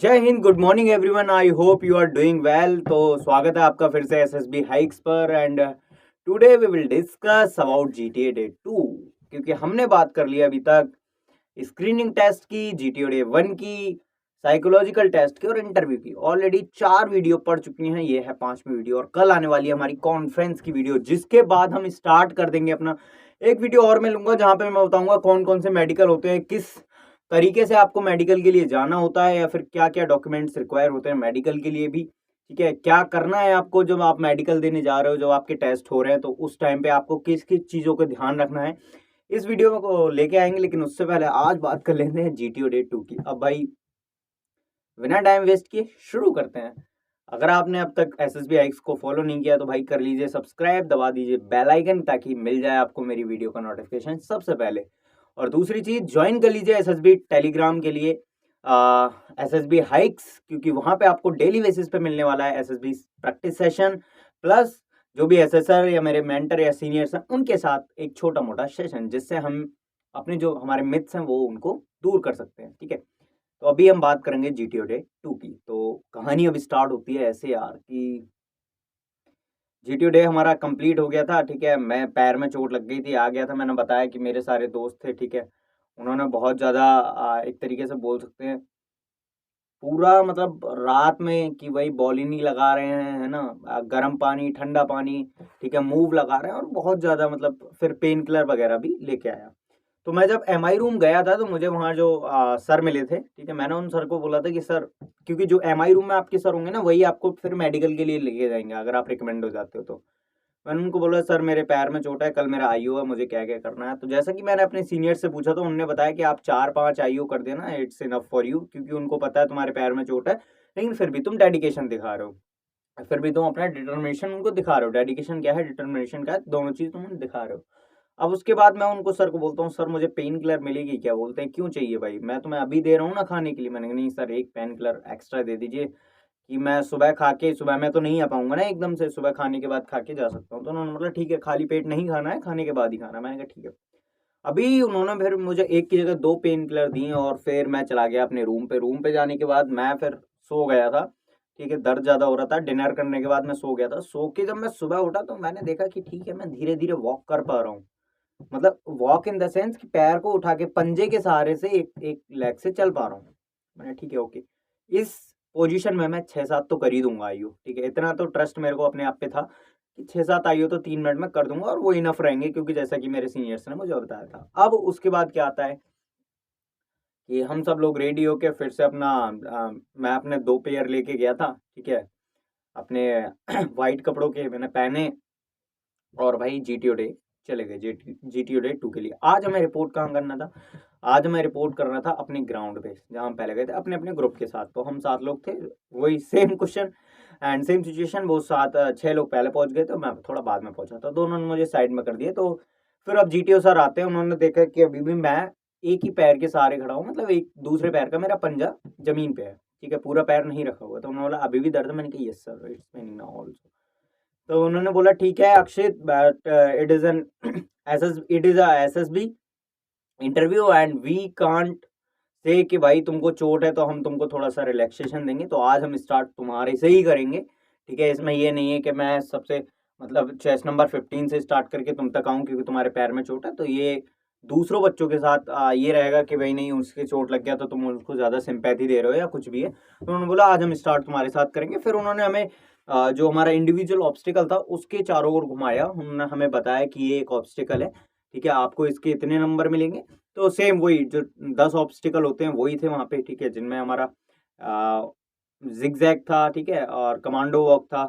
जय Hind, good morning everyone. I hope you are doing well. तो स्वागत है आपका फिर से एसएसबी हाइक्स पर। And today we will discuss about GTA day 2, क्योंकि हमने बात कर लिया अभी तक स्क्रीनिंग टेस्ट की, जीटीए डे 1 की, साइकोलॉजिकल टेस्ट की और इंटरव्यू की। ऑलरेडी 4 वीडियो पढ़ चुकी हैं, ये है 5वीं वीडियो और कल आने वाली है हमारी कॉन्फ्रेंस की वीडियो, जिसके बाद हम स्टार्ट कर देंगे अपना एक वीडियो और मैं लूंगा जहां पे मैं बताऊंगा कौन कौन से मेडिकल होते हैं, किस तरीके से आपको मेडिकल के लिए जाना होता है, या फिर क्या क्या डॉक्यूमेंट्स रिक्वायर होते हैं मेडिकल के लिए भी। ठीक है, क्या करना है आपको जब आप मेडिकल देने जा रहे हो, जब आपके टेस्ट हो रहे हैं, तो उस टाइम पे आपको किस किस चीज़ों का ध्यान रखना है, इस वीडियो में को लेके आएंगे। लेकिन उससे पहले आज बात कर लेते हैं जीटीओ डे 2 की। अब भाई बिना टाइम वेस्ट किए शुरू करते हैं। अगर आपने अब तक एसएसबी हाइक्स को फॉलो नहीं किया तो भाई कर लीजिए सब्सक्राइब, दबा दीजिए बेल आइकन ताकि मिल जाए आपको मेरी वीडियो का नोटिफिकेशन सबसे पहले। और दूसरी चीज, ज्वाइन कर लीजिए एसएसबी टेलीग्राम के लिए एसएसबी हाइक्स, क्योंकि वहां पे आपको डेली बेसिस पे मिलने वाला है एसएसबी प्रैक्टिस सेशन, प्लस जो भी एसएसआर या मेरे मेंटर या सीनियर्स हैं उनके साथ एक छोटा मोटा सेशन, जिससे हम अपने जो हमारे मिथ्स हैं वो उनको दूर कर सकते हैं। ठीक है, तो अभी हम बात करेंगे जीटीओ डे 2 की। तो कहानी अब स्टार्ट होती है ऐसे यार कि जीटीओ डे हमारा कंप्लीट हो गया था। ठीक है, मैं पैर में चोट लग गई थी, आ गया था। मैंने बताया कि मेरे सारे दोस्त थे, ठीक है, उन्होंने बहुत ज़्यादा एक तरीके से बोल सकते हैं पूरा मतलब रात में कि भाई बॉल ही नहीं लगा रहे हैं, है ना, गर्म पानी ठंडा पानी, ठीक है, मूव लगा रहे हैं और बहुत ज़्यादा मतलब फिर पेन किलर वगैरह भी लेके आया। तो मैं जब एमआई रूम गया था तो मुझे वहाँ जो सर मिले थे, ठीक है, मैंने उन सर को बोला था कि सर, क्योंकि जो एमआई रूम में आपके सर होंगे ना वही आपको फिर मेडिकल के लिए लेके जाएंगे अगर आप रिकमेंड हो जाते हो तो। मैंने उनको बोला सर मेरे पैर में चोट है, कल मेरा आईओ है, मुझे क्या क्या करना है। तो जैसा कि मैंने अपने सीनियर से पूछा तो उन्होंने बताया कि आप 4-5 आईओ कर देना, इट्स इनफ फॉर यू, क्योंकि उनको पता है तुम्हारे पैर में चोट है, लेकिन फिर भी तुम डेडिकेशन दिखा रहे हो, फिर भी तुम अपना डिटर्मिनेशन उनको दिखा रहे हो। डेडिकेशन क्या है, डिटर्मिनेशन क्या है, दोनों चीज तुम दिखा रहे हो। अब उसके बाद मैं उनको सर को बोलता हूँ सर मुझे पेन किलर मिलेगी क्या? बोलते हैं क्यों चाहिए भाई, मैं तुम्हें अभी दे रहा हूँ ना खाने के लिए। मैंने कहा नहीं सर, एक पेन किलर एक्स्ट्रा दे दीजिए कि मैं सुबह खा के, सुबह में तो नहीं आ पाऊंगा ना एकदम से, सुबह खाने के बाद खा के जा सकता हूँ। तो उन्होंने बोला ठीक है, खाली पेट नहीं खाना है, खाने के बाद ही खाना है। मैंने कहा ठीक है। अभी उन्होंने फिर मुझे एक की जगह 2 पेन किलर दिए और फिर मैं चला गया अपने रूम पे। रूम पे जाने के बाद मैं फिर सो गया था। ठीक है, दर्द ज़्यादा हो रहा था, डिनर करने के बाद मैं सो गया था। सो के जब मैं सुबह उठा तो मैंने देखा कि ठीक है, मैं धीरे धीरे वॉक कर पा रहा हूँ। मतलब वॉक इन द सेंस कि पैर को उठा के पंजे के सहारे से एक एक लेग से चल पा रहा हूँ। मैंने ठीक है, ओके, इस पोजीशन में मैं 6-7 तो कर ही दूंगा आईयू। ठीक है, इतना तो ट्रस्ट मेरे को अपने आप पे था कि 6-7 आईयू तो 3 मिनट में कर दूंगा और वो इनफ रहेंगे, क्योंकि जैसा कि मेरे सीनियर्स ने मुझे बताया था। अब उसके बाद क्या आता है कि हम सब लोग रेडी होके फिर से अपना मैं अपने 2 पेयर लेके गया था। ठीक है, अपने वाइट कपड़ों के मैंने पहने और भाई जीटीओ डे चले गए, जीटीओ डे 2 के लिए। आज हमें रिपोर्ट कहाँ करना था? आज हमें रिपोर्ट करना था अपने ग्राउंड पे, जहाँ हम पहले गए थे अपने अपने ग्रुप के साथ। तो हम 7 लोग थे, वही same question and same situation. वो 6 लोग पहले पहुंच गए थे, मैं थोड़ा बाद में पहुंचा था, तो उन्होंने मुझे साइड में कर दिया। तो फिर अब जीटीओ सर आते हैं, उन्होंने देखा कि अभी भी मैं एक ही पैर के सहारे खड़ा हूँ, मतलब एक दूसरे पैर का मेरा पंजा जमीन पे है। ठीक है, पूरा पैर नहीं रखा हुआ। तो उन्होंने बोला अभी भी दर्द है? मैंने कहा yes sir, it's paining now also. तो उन्होंने बोला ठीक है Akshit, but it is an it is a SSB interview and we can't say कि भाई तुमको चोट है तो हम तुमको थोड़ा सा रिलैक्सेशन देंगे, तो आज हम स्टार्ट तुम्हारे से ही करेंगे। ठीक है, इसमें ये नहीं है कि मैं सबसे मतलब चेस्ट नंबर 15 से स्टार्ट करके तुम तक आऊँ क्योंकि तुम्हारे पैर में चोट है। तो ये दूसरों बच्चों के साथ ये रहेगा कि भाई नहीं, उसके चोट लग गया तो तुम उसको ज़्यादा सिंपैथी दे रहे हो या कुछ भी है। तो उन्होंने बोला आज हम स्टार्ट तुम्हारे साथ करेंगे। फिर उन्होंने हमें जो हमारा इंडिविजुअल ऑब्स्टिकल था उसके चारों ओर घुमाया। उन्होंने हमें बताया कि ये एक ऑब्स्टिकल है, ठीक है, आपको इसके इतने नंबर मिलेंगे। तो सेम वही जो 10 ऑब्स्टिकल होते हैं वही थे वहाँ पे। ठीक है, जिनमें हमारा जिगजैग था, ठीक है, और कमांडो वॉक था,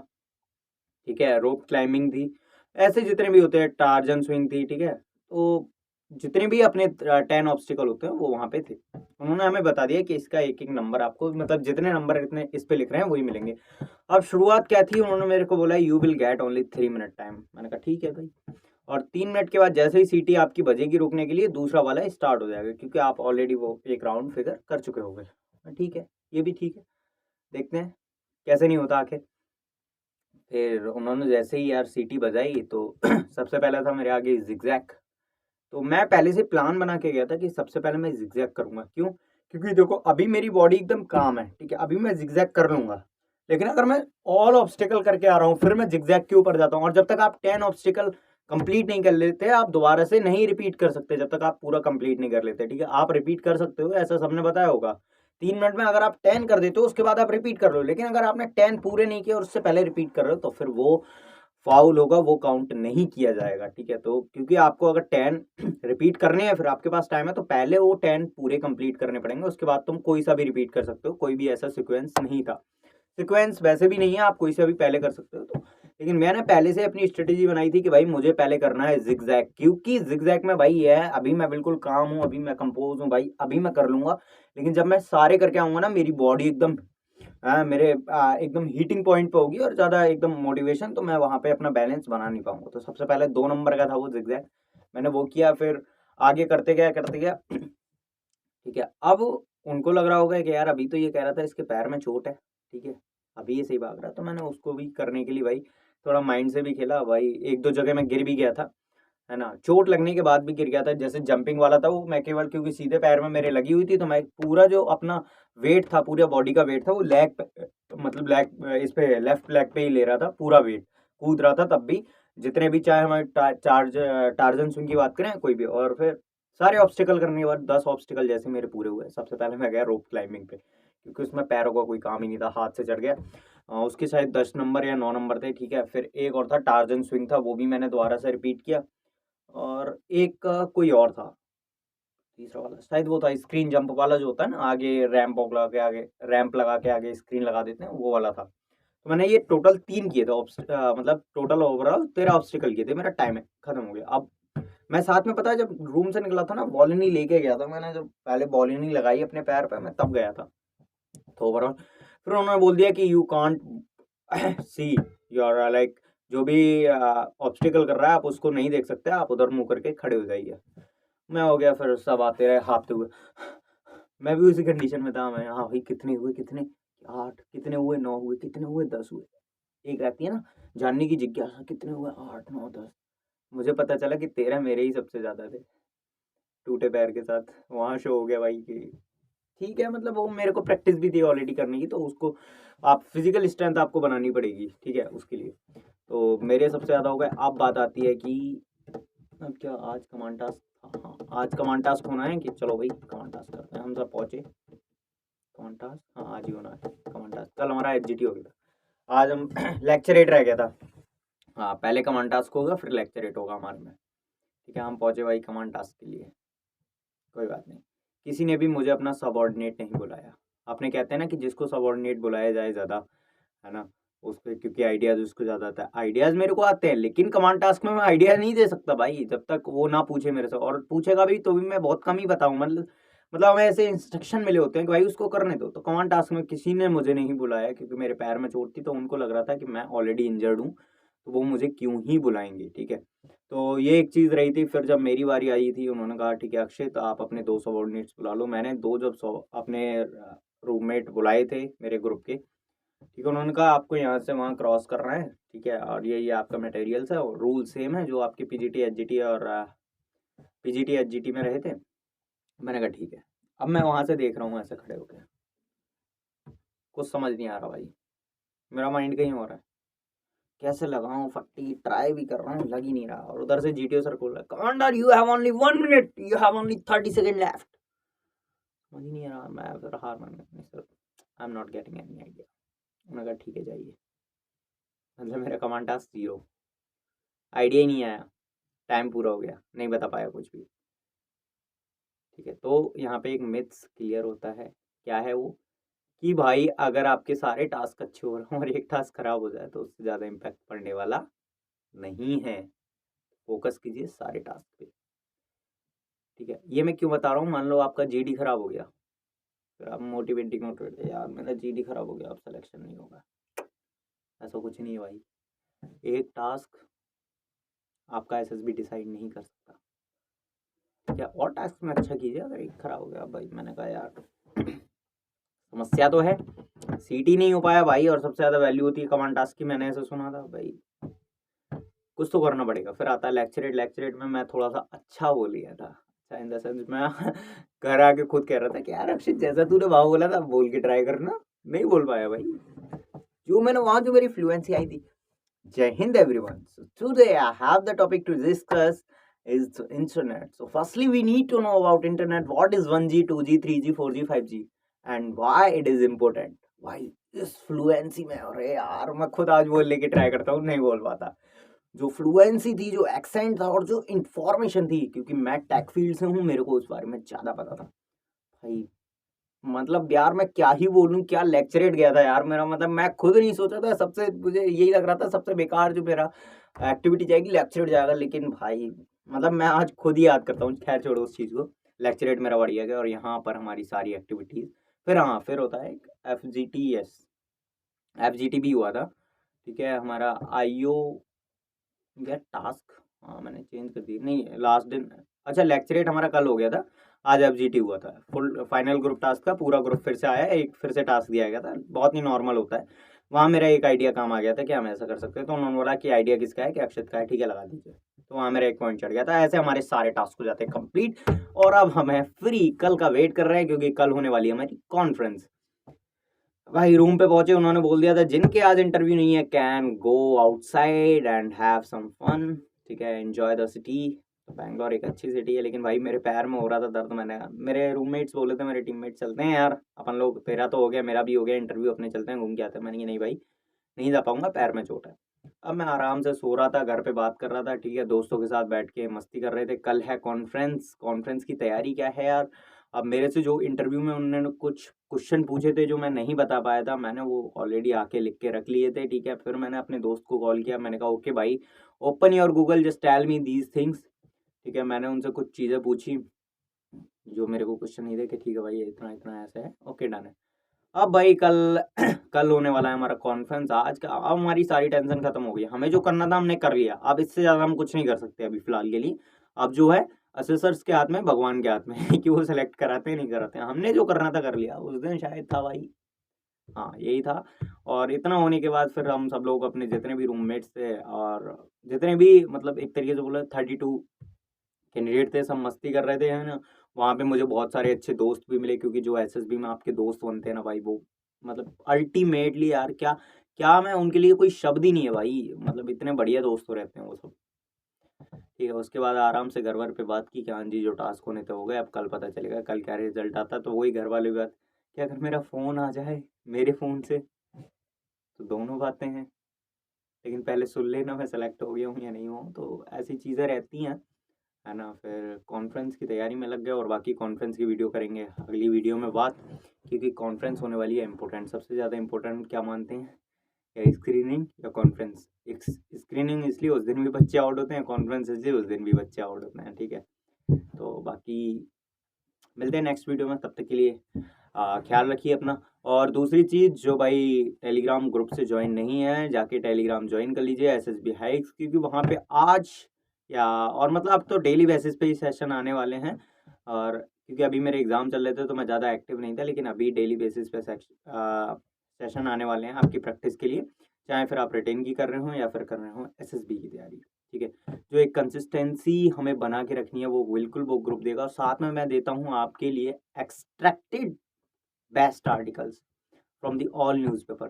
ठीक है, रोप क्लाइंबिंग थी, ऐसे जितने भी होते हैं, टार्जन स्विंग थी। ठीक है, तो जितने भी अपने 10 ऑब्स्टिकल होते हैं वो वहाँ पे थे। उन्होंने हमें बता दिया कि इसका एक एक नंबर आपको, मतलब जितने नंबर इतने इस पे लिख रहे हैं वही मिलेंगे। अब शुरुआत क्या थी, उन्होंने मेरे को बोला you will get only 3 minute time. मैंने कहा ठीक है भाई। और 3 मिनट के बाद जैसे ही सीटी आपकी बजेगी रुकने के लिए, दूसरा वाला स्टार्ट हो जाएगा, क्योंकि आप ऑलरेडी वो एक राउंड फिगर कर चुके होंगे। ठीक है, ये भी ठीक है, देखते हैं कैसे नहीं होता आखिर। फिर उन्होंने जैसे ही यार सीटी बजाई तो सबसे पहला था मेरे आगे जिगजैग। तो मैं पहले से प्लान बना के गया था कि सबसे पहले मैं जिगजैग करूंगा। क्यों? क्योंकि देखो अभी मेरी बॉडी एकदम काम है, ठीक है, अभी मैं जिगजैग कर लूंगा, लेकिन अगर मैं ऑल ऑब्स्टिकल करके आ रहा हूँ फिर मैं जिगजैग के ऊपर जाता हूँ, और जब तक आप 10 ऑब्स्टिकल कंप्लीट नहीं कर लेते आप दोबारा से नहीं रिपीट कर सकते, जब तक आप पूरा कंप्लीट नहीं कर लेते, ठीक है। आप रिपीट कर सकते हो, ऐसा सबने बताया होगा 3 मिनट में अगर आप 10 कर देते हो उसके बाद आप रिपीट कर लो, लेकिन अगर आपने 10 पूरे नहीं किए और उससे पहले रिपीट कर रहे हो तो फिर वो फाउल होगा, वो काउंट नहीं किया जाएगा, ठीक है। तो क्योंकि आपको अगर 10 रिपीट करने हैं, फिर आपके पास टाइम है, तो पहले वो 10 पूरे कंप्लीट करने पड़ेंगे, उसके बाद तुम कोई सा भी रिपीट कर सकते हो, कोई भी ऐसा सीक्वेंस नहीं था, सीक्वेंस वैसे भी नहीं है, आप कोई सा भी पहले कर सकते हो। तो लेकिन मैंने पहले से अपनी स्ट्रेटेजी बनाई थी कि भाई मुझे पहले करना है जिगजैग, क्योंकि जिगजैग में भाई ये है, अभी मैं बिल्कुल काम हूँ, अभी मैं कंपोज हूँ भाई, अभी मैं कर लूंगा, लेकिन जब मैं सारे करके आऊंगा ना मेरी बॉडी एकदम मेरे एकदम हीटिंग पॉइंट पे होगी और ज़्यादा एकदम मोटिवेशन, तो मैं वहाँ पे अपना बैलेंस बना नहीं पाऊंगा। तो सबसे पहले 2 नंबर का था वो जिगजैग, मैंने वो किया, फिर आगे करते गया ठीक है। अब उनको लग रहा होगा कि यार अभी तो ये कह रहा था इसके पैर में चोट है, ठीक है, अभी ये सही भाग रहा है, तो मैंने उसको भी करने के लिए भाई थोड़ा माइंड से भी खेला भाई, एक दो जगह मैं गिर भी गया था, है ना, चोट लगने के बाद भी गिर गया था, जैसे जंपिंग वाला था वो मैं केवल क्योंकि सीधे पैर में मेरे लगी हुई थी, तो मैं पूरा जो अपना वेट था, पूरा बॉडी का वेट था वो लेग मतलब लेग इस पे लेफ्ट लेग पे ही ले रहा था, पूरा वेट कूद रहा था तब भी, जितने भी चाहे हमारे टार्जन स्विंग की बात करें कोई भी, और फिर सारे ऑब्स्टिकल करने के बाद 10 ऑब्स्टिकल जैसे मेरे पूरे हुए। सबसे पहले मैं गया रोप क्लाइंबिंग पे, क्योंकि उसमें पैरों का कोई काम ही नहीं था, हाथ से चढ़ गया, उसके शायद 10 नंबर या 9 नंबर थे, ठीक है। फिर एक और था टार्जन स्विंग था, वो भी मैंने दोबारा से रिपीट किया, और एक कोई और था, तीसरा वाला शायद वो था स्क्रीन जंप वाला, जो होता है ना आगे रैंप लगा के आगे स्क्रीन लगा देते हैं, वो वाला था। तो मैंने ये टोटल 3 किए थे, मतलब टोटल ओवरऑल 13 ऑब्स्टिकल किए थे, मेरा टाइम है खत्म हो गया। अब मैं साथ में, पता है, जब रूम से निकला था ना बॉल नहीं लेके गया था मैंने, जब पहले बॉल नहीं लगाई अपने पैर पे मैं तब गया था। तो ओवरऑल फिर उन्होंने बोल दिया कि you can't see your like, जो भी ऑब्स्टिकल कर रहा है आप उसको नहीं देख सकते, आप उधर मुंह करके खड़े हो जाइए। मैं हो गया, फिर सब आते रहे हाँफते हुए, मैं भी उसी कंडीशन में था, मैं हाँ भाई कितने हुए, कितने 8, कितने हुए 9 हुए, कितने हुए 10 हुए, एक रहती है ना जानने की जिज्ञासा, कितने हुए 8 9 10, मुझे पता चला कि 13 मेरे ही सबसे ज्यादा थे, टूटे पैर के साथ। वहां शो हो गया भाई कि ठीक है, मतलब वो मेरे को प्रैक्टिस भी थी ऑलरेडी करने की, तो उसको आप फिजिकल स्ट्रेंथ आपको बनानी पड़ेगी, ठीक है, उसके लिए। तो मेरे सबसे ज्यादा हो गए। अब बात आती है कि अब क्या आज कमांड टास्क, हाँ आज कमांड टास्क होना है कि चलो भाई कमांड टास्क करते हैं, हम सब पहुंचे कमांड टास्क, हाँ आज ही होना है कमांड टास्क, कल हमारा एचजीटी हो गया था, आज हम लेक्चर 8 रह गया था, हाँ पहले कमांड टास्क होगा फिर लेक्चर 8 होगा हमारे में, ठीक है। हम पहुंचे भाई कमांड टास्क के लिए, कोई बात नहीं, किसी ने भी मुझे अपना सबऑर्डिनेट नहीं बुलाया। आपने कहते हैं ना कि जिसको सबऑर्डिनेट बुलाया जाए ज़्यादा, है ना, उसको, क्योंकि आइडियाज़ उसको ज़्यादा आता है, आइडियाज़ मेरे को आते हैं, लेकिन कमांड टास्क में मैं आइडिया नहीं दे सकता भाई जब तक वो ना पूछे मेरे से, और पूछेगा भी तो भी मैं बहुत कम ही बताऊँ, मतलब हमें ऐसे इंस्ट्रक्शन मिले होते हैं कि भाई उसको करने दो। तो कमांड टास्क में किसी ने मुझे नहीं बुलाया, क्योंकि मेरे पैर में चोट थी, तो उनको लग रहा था कि मैं ऑलरेडी इंजर्ड हूँ, तो वो मुझे क्यों ही बुलाएंगे, ठीक है। तो ये एक चीज़ रही थी। फिर जब मेरी बारी आई थी, उन्होंने कहा ठीक है अक्षित आप अपने 2 सबॉर्डिनेट्स बुला लो। मैंने 2 जब अपने रूममेट बुलाए थे मेरे ग्रुप के, ठीक है, उन्होंने कहा आपको यहाँ से वहाँ क्रॉस करना है, ठीक है, और ये आपका मटेरियल्स है, और रूल सेम है जो आपके पीजीटी एचजीटी और पीजीटी एचजीटी में रहे थे। मैंने कहा ठीक है। अब मैं वहाँ से देख रहा हूँ ऐसे खड़े होकर, कुछ समझ नहीं आ रहा भाई, मेरा माइंड कहीं हो रहा है, कैसे लगाऊं फट्टी, ट्राई भी कर रहा हूँ लग ही नहीं रहा, और उधर से जीटीओ सर बोल रहा है commander you have only 1 minute, you have only 30 second left. समझ ही नहीं आ रहा, मैं फिर हार मान गया sir, I am not getting any idea. उन्होंने कहा ठीक है जाइए, मतलब मेरा कमांड टास्क 0, आइडिया ही नहीं आया, टाइम पूरा हो गया, नहीं बता पाया कुछ भी, ठीक है। तो यहाँ पे एक मिथ्स क्लियर होता है, क्या है वो, कि भाई अगर आपके सारे टास्क अच्छे हो रहे हैं और एक टास्क खराब हो जाए तो उससे ज़्यादा इम्पैक्ट पड़ने वाला नहीं है, फोकस कीजिए सारे टास्क पे, ठीक है। ये मैं क्यों बता रहा हूँ, मान लो आपका जीडी खराब हो गया, फिर आप मोटिवेट यार मेरा जीडी खराब हो गया अब सिलेक्शन नहीं होगा, ऐसा कुछ नहीं है भाई, एक टास्क आपका एसएसबी डिसाइड नहीं कर सकता, क्या और टास्क में अच्छा कीजिए, अगर एक खराब हो गया भाई, मैंने कहा यार समस्या तो है, सीटी नहीं हो पाया भाई, और सबसे ज़्यादा वैल्यू होती है कमांड टास्क की, मैंने ऐसा सुना था भाई, कुछ तो करना पड़ेगा। फिर आता है लेक्चर 8, लेक्चर 8 में मैं थोड़ा सा अच्छा बोल लिया था, अच्छा इन द सेंस मैं घर आके खुद कह रहा था कि यार अक्षित जैसा तूने वहां बोला था बोल के ट्राई करना, नहीं बोल पाया भाई, जो मैंने वहां जो मेरी फ्लुएंसी आई थी। Jai Hind everyone. So today I have the topic to discuss is internet. So firstly we need to know about internet. What is 1G, 2G, 3G, 4G, 5G and why it is important. Why इस fluency में, अरे यार मैं खुद आज बोलने की try करता हूँ, नहीं बोल पाता। जो फ्लुएंसी थी, जो एक्सेंट था और जो इंफॉर्मेशन थी, क्योंकि मैं टेक फील्ड से हूँ, मेरे को उस बारे में ज़्यादा पता था भाई। मतलब यार मैं क्या ही बोलूं, क्या लेक्चरेट गया था यार मेरा, मतलब मैं खुद नहीं सोचा था, सबसे मुझे यही लग रहा था सबसे बेकार जो मेरा एक्टिविटी जाएगी लेक्चरेट जाएगा, लेकिन भाई मतलब मैं आज खुद ही याद करता हूँ। खैर छोड़ो उस चीज़ को, लेक्चरेट मेरा बढ़िया गया और यहाँ पर हमारी सारी एक्टिविटीज़। फिर हाँ, फिर होता है FGT भी हुआ था, ठीक है। हमारा IO या टास्क, हाँ मैंने चेंज कर दी, नहीं लास्ट दिन, अच्छा लेक्चरेट हमारा कल हो गया था, आज FGT हुआ था। फुल फाइनल ग्रुप टास्क का पूरा ग्रुप फिर से आया, एक फिर से टास्क दिया गया था, बहुत ही नॉर्मल होता है। वहाँ मेरा एक आइडिया काम आ गया था कि हम ऐसा कर सकते हैं, तो उन्होंने बोला कि आइडिया किसका है, कि अक्षत का है, ठीक है लगा दीजिए। तो वहाँ मेरा एक पॉइंट चढ़ गया था। ऐसे हमारे सारे टास्क हो जाते हैं कंप्लीट और अब हमें फ्री कल का वेट कर रहे हैं, क्योंकि कल होने वाली है हमारी कॉन्फ्रेंस। भाई रूम पे पहुंचे, उन्होंने बोल दिया था जिनके आज इंटरव्यू नहीं है can go outside and have some fun, ठीक है, एंजॉय द सिटी। तो बैंगलोर एक अच्छी सिटी है, लेकिन भाई मेरे पैर में हो रहा था दर्द। मैंने, मेरे रूममेट्स बोले थे, मेरे टीममेट्स, चलते हैं यार अपन लोग, तेरा तो हो गया मेरा भी हो गया इंटरव्यू, अपने चलते हैं घूम के आते हैं। मैंने कहा नहीं भाई नहीं जा पाऊंगा, पैर में चोट है। अब मैं आराम से सो रहा था, घर पे बात कर रहा था, ठीक है, दोस्तों के साथ बैठ के मस्ती कर रहे थे। कल है कॉन्फ्रेंस, कॉन्फ्रेंस की तैयारी क्या है यार। अब मेरे से जो इंटरव्यू में उन्होंने कुछ क्वेश्चन पूछे थे जो मैं नहीं बता पाया था, मैंने वो ऑलरेडी आके लिख के रख लिए थे, ठीक है। फिर मैंने अपने दोस्त को कॉल किया, मैंने कहा ओके भाई open your Google, just tell me these things, ठीक है। मैंने उनसे कुछ चीज़ें पूछी जो मेरे को क्वेश्चन नहीं थे कि ठीक है भाई इतना इतना ऐसा है, ओके डन है। अब भाई कल कल होने वाला है हमारा कॉन्फ्रेंस। आज का अब हमारी सारी टेंशन खत्म हो गई, हमें जो करना था हमने कर लिया, अब इससे ज़्यादा हम कुछ नहीं कर सकते अभी फिलहाल के लिए। अब जो है असेसर्स के हाथ में, भगवान के हाथ में कि वो सेलेक्ट कराते हैं नहीं कराते हैं। हमने जो करना था कर लिया, उस दिन शायद था भाई, हाँ यही था। और इतना होने के बाद फिर हम सब लोग अपने जितने भी रूममेट्स थे और जितने भी मतलब एक तरीके से बोला 32 कैंडिडेट थे, सब मस्ती कर रहे थे, है ना। वहाँ पे मुझे बहुत सारे अच्छे दोस्त भी मिले, क्योंकि जो SSB में आपके दोस्त बनते हैं ना भाई, वो मतलब अल्टीमेटली यार क्या क्या, मैं उनके लिए कोई शब्द ही नहीं है भाई, मतलब इतने बढ़िया दोस्त हो रहते हैं वो सब, ठीक है। उसके बाद आराम से घर वर पे बात की कि हाँ जी जो टास्क होने थे हो गए, अब कल पता चलेगा कल क्या रिजल्ट आता। तो वही घर वाले बात कि अगर मेरा फ़ोन आ जाए मेरे फ़ोन से तो दोनों बातें हैं, लेकिन पहले सुन लेना मैं सेलेक्ट हो गया हूँ या नहीं हूँ। तो ऐसी चीज़ें रहती हैं, है ना। फिर कॉन्फ्रेंस की तैयारी में लग गए और बाकी कॉन्फ्रेंस की वीडियो करेंगे अगली वीडियो में बात, क्योंकि कॉन्फ्रेंस होने वाली है इंपॉर्टेंट। सबसे ज़्यादा इंपॉर्टेंट क्या मानते हैं, या स्क्रीनिंग या कॉन्फ्रेंस। एक स्क्रीनिंग इसलिए उस दिन भी बच्चे आउट होते हैं, कॉन्फ्रेंस इसलिए उस दिन भी बच्चे आउट होते हैं, ठीक है। तो बाकी मिलते हैं नेक्स्ट वीडियो में, तब तक के लिए ख्याल रखिए अपना। और दूसरी चीज़, जो भाई टेलीग्राम ग्रुप से ज्वाइन नहीं है, जाके टेलीग्राम ज्वाइन कर लीजिए SSB हाइक्स, क्योंकि वहाँ पे आज या और मतलब अब तो डेली बेसिस पे ही सेशन आने वाले हैं। और क्योंकि अभी मेरे एग्ज़ाम चल रहे थे तो मैं ज़्यादा एक्टिव नहीं था, लेकिन अभी डेली बेसिस पे सेशन आने वाले हैं आपकी प्रैक्टिस के लिए, चाहे फिर आप रिटेन की कर रहे हो या फिर कर रहे हो SSB की तैयारी, ठीक है। जो एक कंसिस्टेंसी हमें बना के रखनी है वो बिल्कुल वो ग्रुप देगा। और साथ में मैं देता हूँ आपके लिए extracted best articles from the all newspaper,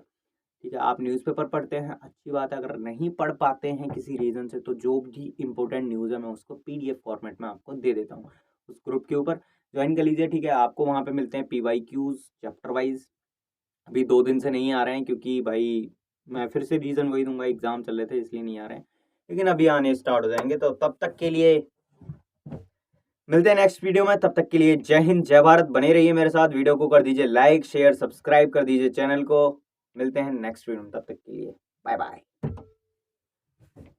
ठीक है। आप न्यूज़पेपर पढ़ते हैं, अच्छी बात है। अगर नहीं पढ़ पाते हैं किसी रीज़न से, तो जो भी इंपॉर्टेंट न्यूज़ है मैं उसको PDF फॉर्मेट में आपको दे देता हूँ। उस ग्रुप के ऊपर ज्वाइन कर लीजिए, ठीक है। आपको वहाँ पे मिलते हैं PYQs चैप्टर वाइज। अभी 2 दिन से नहीं आ रहे हैं, क्योंकि भाई मैं फिर से रीज़न वही दूंगा, एग्ज़ाम चल रहे थे इसलिए नहीं आ रहे हैं, लेकिन अभी आने स्टार्ट हो जाएंगे। तो तब तक के लिए मिलते हैं नेक्स्ट वीडियो में, तब तक के लिए जय हिंद जय भारत। बने रहिए मेरे साथ, वीडियो को कर दीजिए लाइक शेयर सब्सक्राइब कर दीजिए चैनल को। मिलते हैं नेक्स्ट वीडियो में, तब तक के लिए बाय बाय।